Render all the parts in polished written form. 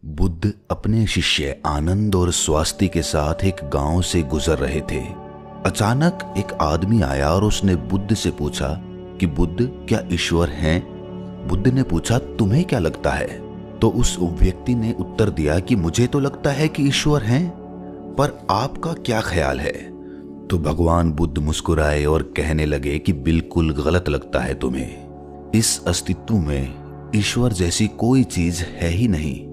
बुद्ध अपने शिष्य आनंद और स्वास्थ्य के साथ एक गांव से गुजर रहे थे। अचानक एक आदमी आया और उसने बुद्ध से पूछा कि बुद्ध, क्या ईश्वर हैं? बुद्ध ने पूछा, तुम्हें क्या लगता है? तो उस व्यक्ति ने उत्तर दिया कि मुझे तो लगता है कि ईश्वर हैं, पर आपका क्या ख्याल है? तो भगवान बुद्ध मुस्कुराए और कहने लगे कि बिल्कुल गलत लगता है तुम्हें। इस अस्तित्व में ईश्वर जैसी कोई चीज है ही नहीं।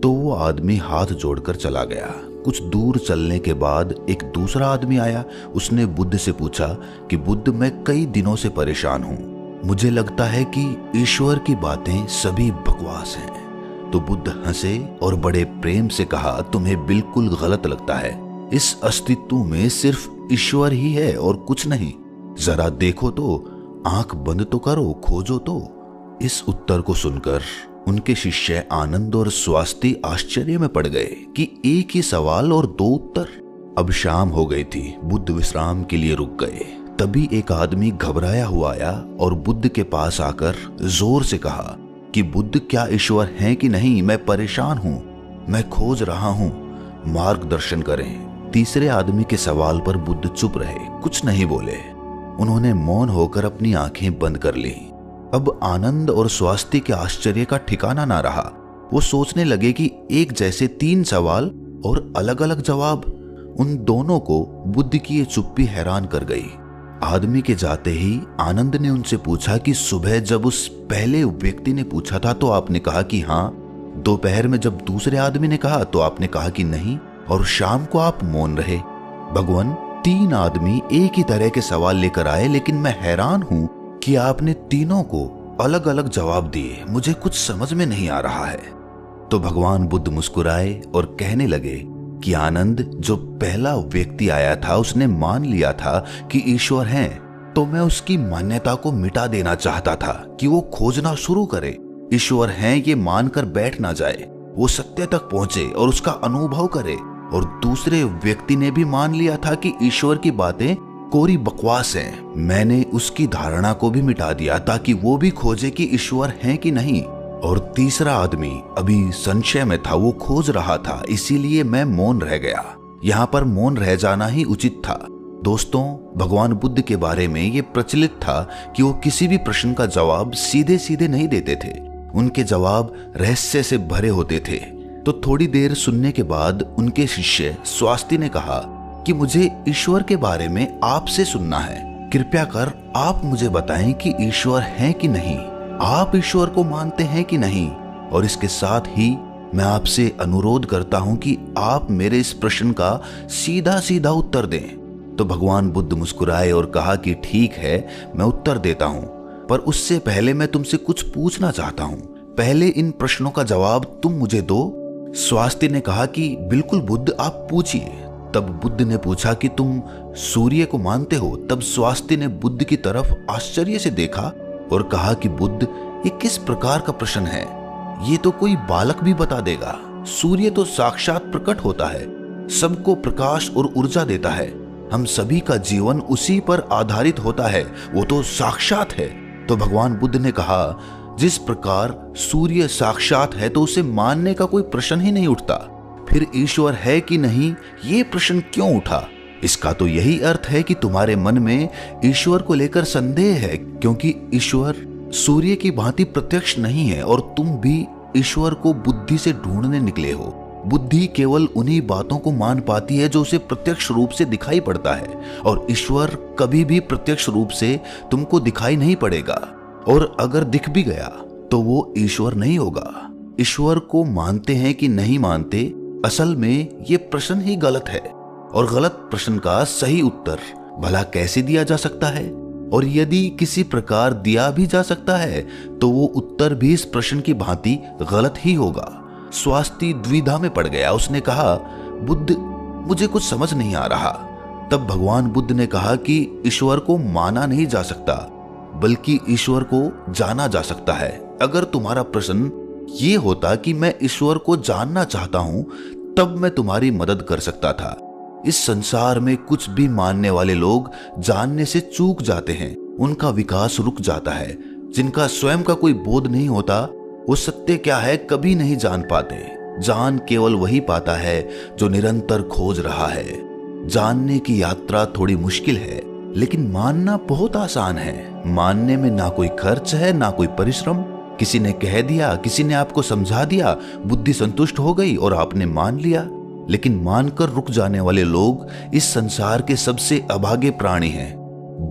तो वो आदमी हाथ जोड़कर चला गया। कुछ दूर चलने के बाद एक दूसरा आदमी आया। उसने बुद्ध से पूछा कि बुद्ध, मैं कई दिनों से परेशान हूँ। मुझे लगता है कि ईश्वर की बातें सभी बकवास हैं। तो बुद्ध हंसे और बड़े प्रेम से कहा, तुम्हें बिल्कुल गलत लगता है। इस अस्तित्व में सिर्फ ईश्वर ही है और कुछ नहीं। जरा देखो तो, आंख बंद तो करो, खोजो तो। इस उत्तर को सुनकर उनके शिष्य आनंद और स्वास्थ्य आश्चर्य में पड़ गए कि एक ही सवाल और दो उत्तर। अब शाम हो गई थी। बुद्ध विश्राम के लिए रुक गए। तभी एक आदमी घबराया हुआ आया और बुद्ध के पास आकर जोर से कहा कि बुद्ध, क्या ईश्वर हैं कि नहीं? मैं परेशान हूं, मैं खोज रहा हूं, मार्गदर्शन करें। तीसरे आदमी के सवाल पर बुद्ध चुप रहे, कुछ नहीं बोले। उन्होंने मौन होकर अपनी आंखें बंद कर ली। अब आनंद और स्वास्थ्य के आश्चर्य का ठिकाना ना रहा। वो सोचने लगे कि एक जैसे तीन सवाल और अलग अलग जवाब। उन दोनों को बुद्ध की ये चुप्पी हैरान कर गई। आदमी के जाते ही आनंद ने उनसे पूछा कि सुबह जब उस पहले व्यक्ति ने पूछा था तो आपने कहा कि हाँ, दोपहर में जब दूसरे आदमी ने कहा तो आपने कहा कि नहीं, और शाम को आप मौन रहे। भगवान, तीन आदमी एक ही तरह के सवाल लेकर आए, लेकिन मैं हैरान हूं कि आपने तीनों को अलग अलग जवाब दिए। मुझे कुछ समझ में नहीं आ रहा है। तो भगवान बुद्ध मुस्कुराए और कहने लगे कि आनंद, जो पहला व्यक्ति आया था उसने मान लिया था कि ईश्वर हैं, तो मैं उसकी मान्यता को मिटा देना चाहता था कि वो खोजना शुरू करे। ईश्वर हैं ये मानकर बैठ ना जाए, वो सत्य तक पहुंचे और उसका अनुभव करे। और दूसरे व्यक्ति ने भी मान लिया था कि ईश्वर की बातें कोरी बकवास है। मैंने उसकी धारणा को भी मिटा दिया ताकि वो भी खोजे कि ईश्वर है कि नहीं। और तीसरा आदमी अभी संशय में था, वो खोज रहा था, इसीलिए मैं मौन रह गया। यहाँ पर मौन रह जाना ही उचित था। दोस्तों, भगवान बुद्ध के बारे में ये प्रचलित था कि वो किसी भी प्रश्न का जवाब सीधे सीधे नहीं देते थे। उनके जवाब रहस्य से भरे होते थे। तो थोड़ी देर सुनने के बाद उनके शिष्य स्वास्थ्य ने कहा कि मुझे ईश्वर के बारे में आपसे सुनना है। कृपया कर आप मुझे बताएं कि ईश्वर है कि नहीं। आप ईश्वर को मानते हैं कि नहीं? और इसके साथ ही मैं आपसे अनुरोध करता हूं कि आप मेरे इस प्रश्न का सीधा सीधा उत्तर दें। तो भगवान बुद्ध मुस्कुराए और कहा कि ठीक है, मैं उत्तर देता हूं, पर उससे पहले मैं तुमसे कुछ पूछना चाहता हूं। पहले इन प्रश्नों का जवाब तुम मुझे दो। स्वास्थ्य ने कहा कि बिल्कुल बुद्ध, आप पूछिए। तब बुद्ध ने पूछा कि तुम सूर्य को मानते हो? तब स्वास्थ्य ने बुद्ध की तरफ आश्चर्य से देखा और कहा कि बुद्ध, ये किस प्रकार का प्रश्न है? ये तो कोई बालक भी बता देगा। सूर्य तो साक्षात प्रकट होता है, सबको प्रकाश और ऊर्जा देता है। हम सभी का जीवन उसी पर आधारित होता है, वो तो साक्षात है। तो भगवान बुद्ध ने कहा, जिस प्रकार सूर्य साक्षात है तो उसे मानने का कोई प्रश्न ही नहीं उठता। फिर ईश्वर है कि नहीं, ये प्रश्न क्यों उठा? इसका तो यही अर्थ है कि तुम्हारे मन में ईश्वर को लेकर संदेह है, क्योंकि ईश्वर सूर्य की भांति प्रत्यक्ष नहीं है और तुम भी ईश्वर को बुद्धि से ढूंढने निकले हो। बुद्धि केवल उन्हीं बातों को मान पाती है जो उसे प्रत्यक्ष रूप से दिखाई पड़ता है, और ईश्वर कभी भी प्रत्यक्ष रूप से तुमको दिखाई नहीं पड़ेगा। और अगर दिख भी गया तो वो ईश्वर नहीं होगा। ईश्वर को मानते हैं कि नहीं मानते, असल में ये प्रश्न ही गलत है, और गलत प्रश्न का सही उत्तर भला कैसे दिया जा सकता है? और यदि किसी प्रकार दिया भी जा सकता है तो वो उत्तर भी इस प्रश्न की भांति गलत ही होगा। स्वास्थ्य द्विधा में पड़ गया। उसने कहा, बुद्ध, मुझे कुछ समझ नहीं आ रहा। तब भगवान बुद्ध ने कहा कि ईश्वर को माना नहीं जा सकता, बल्कि ईश्वर को जाना जा सकता है। अगर तुम्हारा प्रश्न ये होता कि मैं ईश्वर को जानना चाहता हूं, तब मैं तुम्हारी मदद कर सकता था। इस संसार में कुछ भी मानने वाले लोग जानने से चूक जाते हैं, उनका विकास रुक जाता है। जिनका स्वयं का कोई बोध नहीं होता, वो सत्य क्या है कभी नहीं जान पाते। जान केवल वही पाता है जो निरंतर खोज रहा है। जानने की यात्रा थोड़ी मुश्किल है, लेकिन मानना बहुत आसान है। मानने में ना कोई खर्च है, ना कोई परिश्रम। किसी ने कह दिया, किसी ने आपको समझा दिया, बुद्धि संतुष्ट हो गई और आपने मान लिया। लेकिन मानकर रुक जाने वाले लोग इस संसार के सबसे अभागे प्राणी हैं।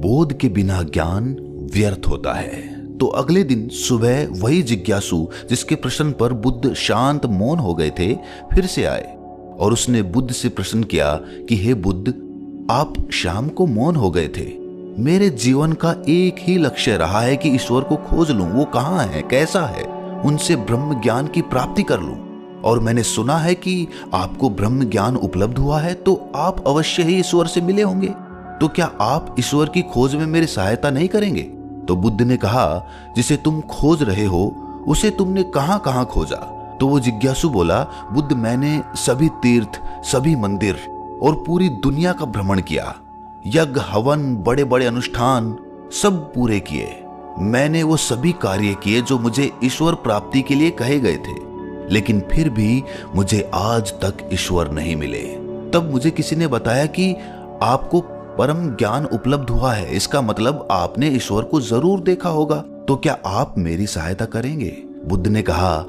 बोध के बिना ज्ञान व्यर्थ होता है। तो अगले दिन सुबह वही जिज्ञासु जिसके प्रश्न पर बुद्ध शांत मौन हो गए थे, फिर से आए और उसने बुद्ध से प्रश्न किया कि हे बुद्ध, आप शाम को मौन हो गए थे। मेरे जीवन का एक ही लक्ष्य रहा है कि ईश्वर को खोज लूं, वो कहाँ है, कैसा है, उनसे ब्रह्म ज्ञान की प्राप्ति कर लूं। और मैंने सुना है कि आपको ब्रह्म ज्ञान उपलब्ध हुआ है, तो आप अवश्य ही ईश्वर से मिले होंगे। तो क्या आप ईश्वर की खोज में मेरी सहायता नहीं करेंगे? तो बुद्ध ने कहा, जिसे तुम खोज रहे हो उसे तुमने कहां कहां खोजा? तो वो जिज्ञासु बोला, बुद्ध, मैंने सभी तीर्थ, सभी मंदिर और पूरी दुनिया का भ्रमण किया। यज्ञ, हवन, बड़े बड़े अनुष्ठान सब पूरे किए। मैंने वो सभी कार्य किए जो मुझे ईश्वर प्राप्ति के लिए कहे गए थे, लेकिन फिर भी मुझे आज तक ईश्वर नहीं मिले। तब मुझे किसी ने बताया कि आपको परम ज्ञान उपलब्ध हुआ है, इसका मतलब आपने ईश्वर को जरूर देखा होगा। तो क्या आप मेरी सहायता करेंगे? बुद्ध ने कहा,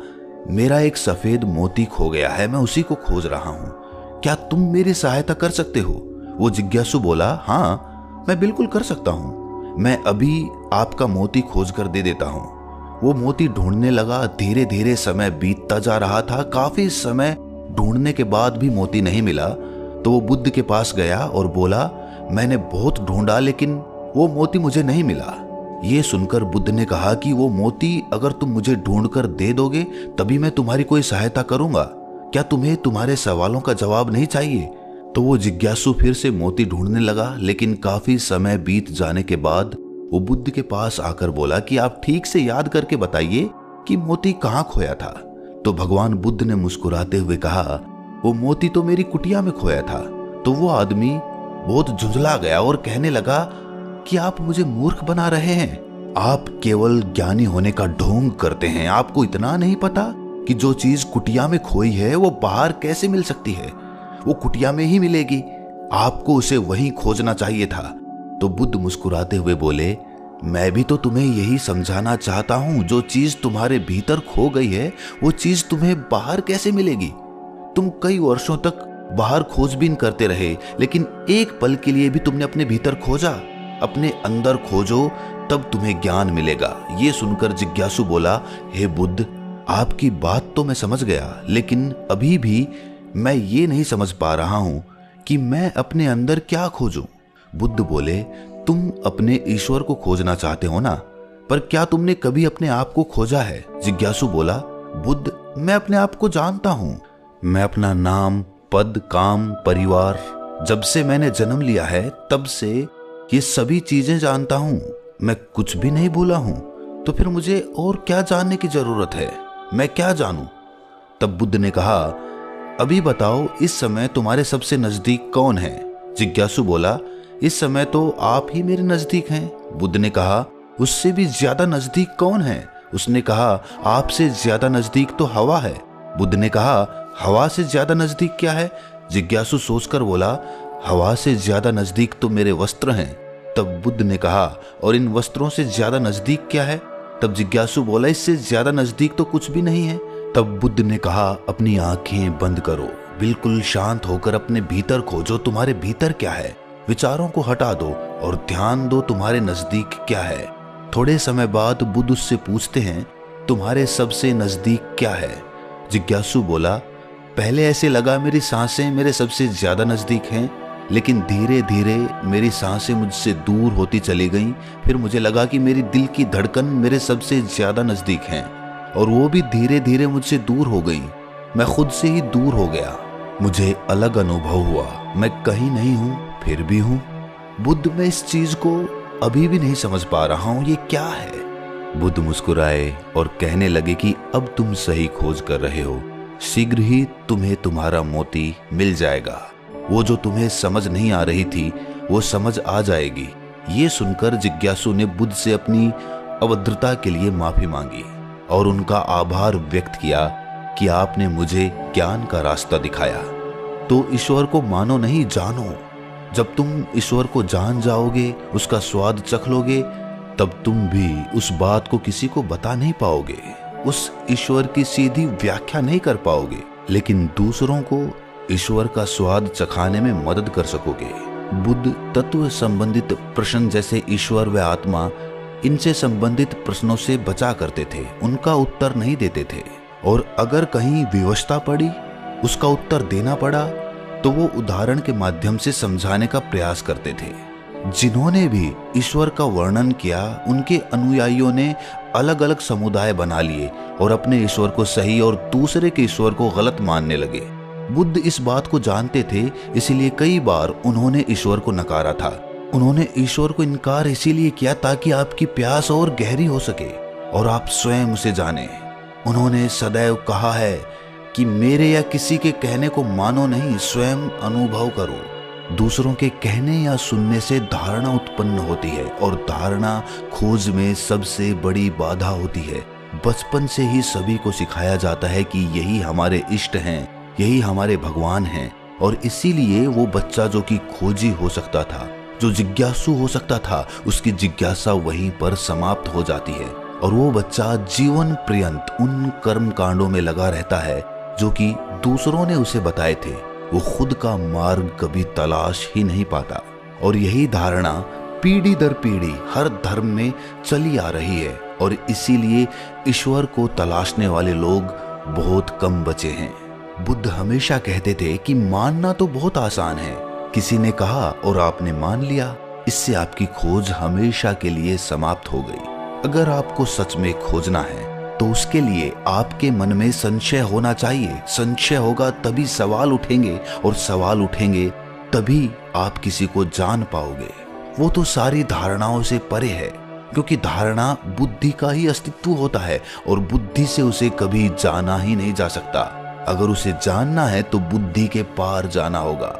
मेरा एक सफेद मोती खो गया है, मैं उसी को खोज रहा हूं। क्या तुम मेरी सहायता कर सकते हो? वो जिज्ञासु बोला, हाँ, मैं बिल्कुल कर सकता हूं। मैं अभी आपका मोती खोज कर दे देता हूं। वो मोती ढूंढने लगा। धीरे धीरे समय बीतता जा रहा था। काफी समय ढूंढने के बाद भी मोती नहीं मिला। तो वो बुद्ध के पास गया और बोला, मैंने बहुत ढूंढा, लेकिन वो मोती मुझे नहीं मिला। ये सुनकर बुद्ध ने कहा कि वो मोती अगर तुम मुझे ढूंढ कर दे दोगे तभी मैं तुम्हारी कोई सहायता करूंगा। क्या तुम्हें तुम्हारे सवालों का जवाब नहीं चाहिए? तो वो जिज्ञासु फिर से मोती ढूंढने लगा, लेकिन काफी समय बीत जाने के बाद वो बुद्ध के पास आकर बोला कि आप ठीक से याद करके बताइए कि मोती कहाँ खोया था। तो भगवान बुद्ध ने मुस्कुराते हुए कहा, वो मोती तो मेरी कुटिया में खोया था। तो वो आदमी बहुत झुंझला गया और कहने लगा कि आप मुझे मूर्ख बना रहे हैं। आप केवल ज्ञानी होने का ढोंग करते हैं। आपको इतना नहीं पता कि जो चीज कुटिया में खोई है वो बाहर कैसे मिल सकती है? वो कुटिया में ही मिलेगी। आपको उसे वहीं खोजना चाहिए था। तो बुद्ध मुस्कुराते हुए बोले, मैं भी तो तुम्हें यही समझाना चाहता हूं। जो चीज तुम्हारे भीतर खो गई है वो चीज तुम्हें बाहर कैसे मिलेगी? तुम कई वर्षों तक बाहर खोजबीन करते रहे, लेकिन एक पल के लिए भी तुमने अपने भीतर खोजा? अपने अंदर खोजो, तब तुम्हें ज्ञान मिलेगा। ये सुनकर जिज्ञासु बोला, हे बुद्ध, आपकी बात तो मैं समझ गया, लेकिन अभी भी मैं ये नहीं समझ पा रहा हूं कि मैं अपने अंदर क्या खोजूं। बुद्ध बोले, तुम अपने ईश्वर को खोजना चाहते हो ना, पर क्या तुमने कभी अपने आप को खोजा है? जिज्ञासु बोला, बुद्ध, मैं अपने आप को जानता हूं। मैं अपना नाम, पद, काम, परिवार, जब से मैंने जन्म लिया है तब से ये सभी चीजें जानता हूं। मैं कुछ भी नहीं भूला हूं। तो फिर मुझे और क्या जानने की जरूरत है? मैं क्या जानूं? तब बुद्ध ने कहा, अभी बताओ, इस समय तुम्हारे सबसे नजदीक कौन है? जिज्ञासु बोला, इस समय तो आप ही मेरे नजदीक हैं। बुद्ध ने कहा, उससे भी ज्यादा नजदीक कौन है? उसने कहा, आपसे ज्यादा नजदीक तो हवा है। बुद्ध ने कहा, हवा से ज्यादा नजदीक क्या है? जिज्ञासु सोचकर बोला, हवा से ज्यादा नजदीक तो मेरे वस्त्र हैं। तब बुद्ध ने कहा, और इन वस्त्रों से ज्यादा नजदीक क्या है? तब जिज्ञासु बोला, इससे ज्यादा नजदीक तो कुछ भी नहीं है। तब बुद्ध ने कहा, अपनी आंखें बंद करो, बिल्कुल शांत होकर अपने भीतर खोजो, तुम्हारे भीतर क्या है। विचारों को हटा दो और ध्यान दो, तुम्हारे नजदीक क्या है। थोड़े समय बाद बुद्ध उससे पूछते हैं, तुम्हारे सबसे नजदीक क्या है? जिज्ञासु बोला, पहले ऐसे लगा मेरी सांसें मेरे सबसे ज्यादा नजदीक हैं, लेकिन धीरे धीरे मेरी सांसें मुझसे दूर होती चली गईं। फिर मुझे लगा कि मेरी दिल की धड़कन मेरे सबसे ज्यादा नजदीक हैं, और वो भी धीरे धीरे मुझसे दूर हो गई। मैं खुद से ही दूर हो गया। मुझे अलग अनुभव हुआ, मैं कहीं नहीं हूं फिर भी हूं। बुद्ध, मैं इस चीज को अभी भी नहीं समझ पा रहा हूं, ये क्या है? बुद्ध मुस्कुराए और कहने लगे कि अब तुम सही खोज कर रहे हो। शीघ्र ही तुम्हें तुम्हारा मोती मिल जाएगा। वो जो तुम्हें समझ नहीं आ रही थी वो समझ आ जाएगी। ये सुनकर जिज्ञासु ने बुद्ध से अपनी अभद्रता के लिए माफी मांगी और उनका आभार व्यक्त किया कि आपने मुझे ज्ञान का रास्ता दिखाया। तो ईश्वर को मानो नहीं, जानो। जब तुम ईश्वर को जान जाओगे, उसका स्वाद चख लोगे, तब तुम भी उस बात को किसी को बता नहीं पाओगे, उस ईश्वर की सीधी व्याख्या नहीं कर पाओगे, लेकिन दूसरों को ईश्वर का स्वाद चखाने में मदद कर सकोगे। बुद्ध तत्व संबंधित प्रश्न जैसे ईश्वर व आत्मा, इनसे संबंधित प्रश्नों से बचा करते थे, उनका उत्तर नहीं देते थे। और अगर कहीं विवशता पड़ी, उसका उत्तर देना पड़ा, तो वो उदाहरण के माध्यम से समझाने का प्रयास करते थे। जिन्होंने भी ईश्वर का वर्णन किया, उनके अनुयायियों ने अलग अलग समुदाय बना लिए और अपने ईश्वर को सही और दूसरे के ईश्वर को गलत मानने लगे। बुद्ध इस बात को जानते थे, इसीलिए कई बार उन्होंने ईश्वर को नकारा था। उन्होंने ईश्वर को इनकार इसीलिए किया ताकि आपकी प्यास और गहरी हो सके और आप स्वयं उसे जाने। उन्होंने सदैव कहा है कि मेरे या किसी के कहने को मानो नहीं, स्वयं अनुभव करो। दूसरों के कहने या सुनने से धारणा उत्पन्न होती है और धारणा खोज में सबसे बड़ी बाधा होती है। बचपन से ही सभी को सिखाया जाता है कि यही हमारे इष्ट हैं, यही हमारे भगवान हैं, और इसीलिए वो बच्चा जो कि खोजी हो सकता था, जो जिज्ञासु हो सकता था, उसकी जिज्ञासा वहीं पर समाप्त हो जाती है और वो बच्चा जीवन पर्यंत उन कर्म कांडों में लगा रहता है जो कि दूसरों ने उसे बताए थे। वो खुद का मार्ग कभी तलाश ही नहीं पाता। और यही धारणा पीढ़ी दर पीढ़ी हर धर्म में चली आ रही है और इसीलिए ईश्वर को तलाशने वाले लोग बहुत कम बचे हैं। बुद्ध हमेशा कहते थे कि मानना तो बहुत आसान है, किसी ने कहा और आपने मान लिया, इससे आपकी खोज हमेशा के लिए समाप्त हो गई। अगर आपको सच में खोजना है तो उसके लिए आपके मन में संशय होना चाहिए। संशय होगा तभी सवाल उठेंगे और सवाल उठेंगे तभी आप किसी को जान पाओगे। वो तो सारी धारणाओं से परे है, क्योंकि धारणा बुद्धि का ही अस्तित्व होता है और बुद्धि से उसे कभी जाना ही नहीं जा सकता। अगर उसे जानना है तो बुद्धि के पार जाना होगा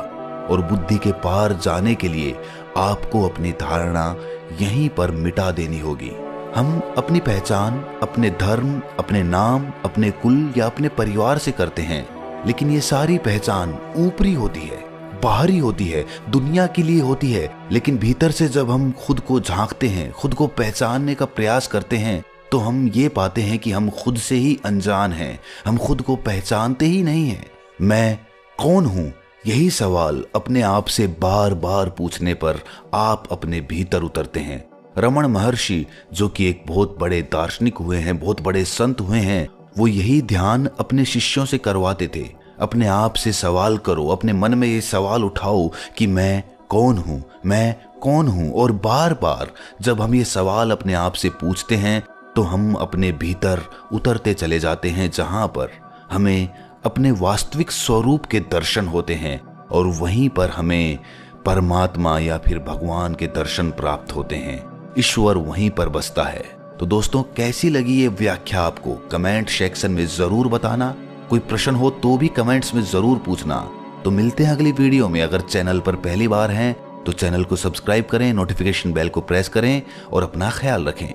और बुद्धि के पार जाने के लिए आपको अपनी धारणा यहीं पर मिटा देनी होगी। हम अपनी पहचान अपने धर्म, अपने नाम, अपने कुल या अपने परिवार से करते हैं, लेकिन ये सारी पहचान ऊपरी होती है, बाहरी होती है, दुनिया के लिए होती है। लेकिन भीतर से जब हम खुद को झांकते हैं, खुद को पहचानने का प्रयास करते हैं, तो हम ये पाते हैं कि हम खुद से ही अनजान हैं, हम खुद को पहचानते ही नहीं हैं। मैं कौन हूं? यही सवाल अपने आप से बार बार पूछने पर आप अपने भीतर उतरते हैं। रमण महर्षि, जो कि एक बहुत बड़े दार्शनिक हुए हैं, बहुत बड़े संत हुए हैं, वो यही ध्यान अपने शिष्यों से करवाते थे। अपने आप से सवाल करो, अपने मन में ये सवाल उठाओ कि मैं कौन हूं, मैं कौन हूं। और बार बार जब हम ये सवाल अपने आप से पूछते हैं तो हम अपने भीतर उतरते चले जाते हैं, जहां पर हमें अपने वास्तविक स्वरूप के दर्शन होते हैं और वहीं पर हमें परमात्मा या फिर भगवान के दर्शन प्राप्त होते हैं। ईश्वर वहीं पर बसता है। तो दोस्तों, कैसी लगी ये व्याख्या आपको? कमेंट सेक्शन में जरूर बताना। कोई प्रश्न हो तो भी कमेंट्स में जरूर पूछना। तो मिलते हैं अगली वीडियो में। अगर चैनल पर पहली बार हैं तो चैनल को सब्सक्राइब करें, नोटिफिकेशन बेल को प्रेस करें और अपना ख्याल रखें।